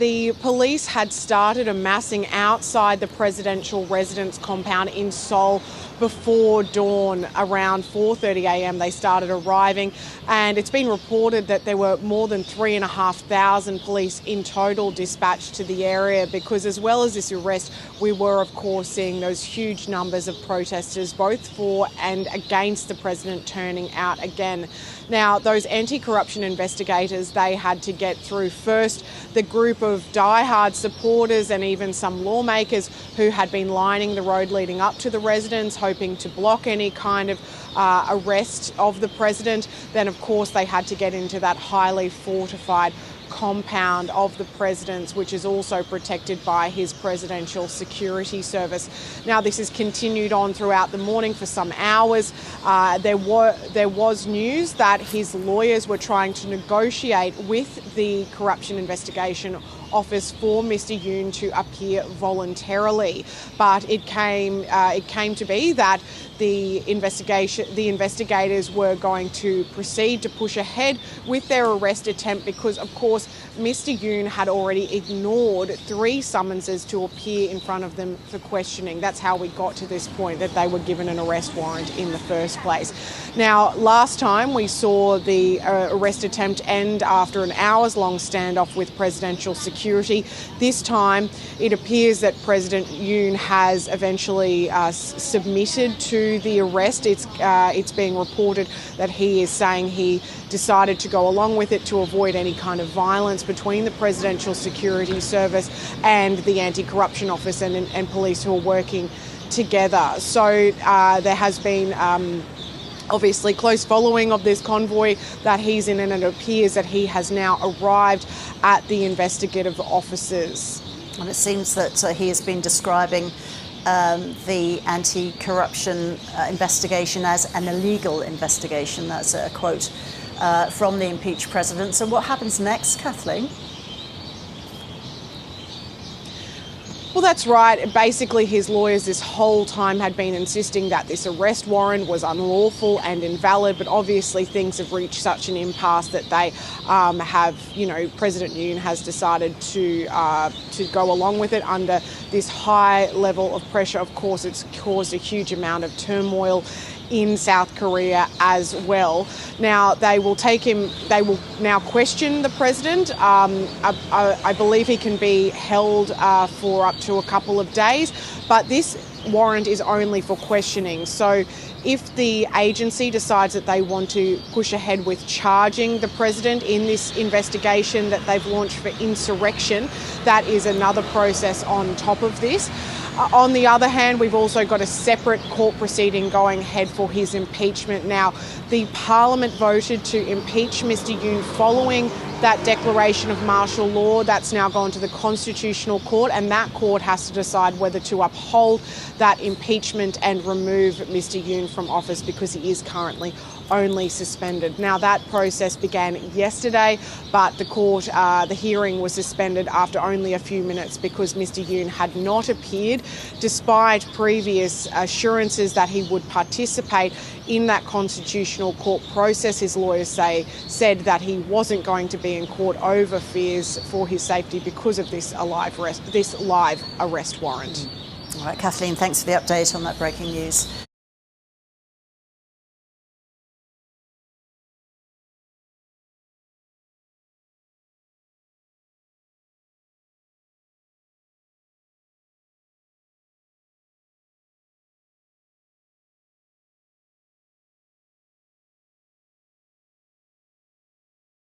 The police had started amassing outside the presidential residence compound in Seoul before dawn. Around 4:30 a.m. they started arriving, and it's been reported that there were more than 3,500 police in total dispatched to the area, because as well as this arrest, we were of course seeing those huge numbers of protesters both for and against the president turning out again. Now, those anti-corruption investigators, they had to get through first the group of die-hard supporters and even some lawmakers who had been lining the road leading up to the residence, hoping to block any kind of arrest of the president. Then, of course, they had to get into that highly fortified compound of the president's, which is also protected by his presidential security service. Now, this has continued on throughout the morning for some hours. There was news that his lawyers were trying to negotiate with the Corruption Investigation Office for Mr. Yoon to appear voluntarily, but it came to be that the investigators were going to proceed to push ahead with their arrest attempt because, of course, Mr. Yoon had already ignored 3 summonses to appear in front of them for questioning. That's how we got to this point, that they were given an arrest warrant in the first place. Now, last time we saw the arrest attempt end after an hours-long standoff with presidential security. This time, it appears that President Yoon has eventually submitted to the arrest. It's being reported that he is saying he decided to go along with it to avoid any kind of violence between the Presidential Security Service and the Anti-Corruption Office and police who are working together. So there has been obviously close following of this convoy that he's in, and it appears that he has now arrived at the investigative offices. And it seems that he has been describing the anti-corruption investigation as an illegal investigation. That's a quote from the impeached president. So what happens next, Kathleen? Well, that's right. Basically, his lawyers this whole time had been insisting that this arrest warrant was unlawful and invalid, but obviously things have reached such an impasse that they President Yoon has decided to go along with it under this high level of pressure. Of course, it's caused a huge amount of turmoil in South Korea as well. Now, they will now question the president. I believe he can be held for up to a couple of days, but this warrant is only for questioning. So if the agency decides that they want to push ahead with charging the president in this investigation that they've launched for insurrection, that is another process on top of this. On the other hand, we've also got a separate court proceeding going ahead for his impeachment. Now, the Parliament voted to impeach Mr. Yoon following that declaration of martial law. That's now gone to the Constitutional Court, and that court has to decide whether to uphold that impeachment and remove Mr. Yoon from office, because he is currently only suspended. Now, that process began yesterday, but the hearing was suspended after only a few minutes because Mr. Yoon had not appeared, despite previous assurances that he would participate in that Constitutional Court process. His lawyers said that he wasn't going to be in court over fears for his safety because of this live arrest warrant. All right, Kathleen, thanks for the update on that breaking news.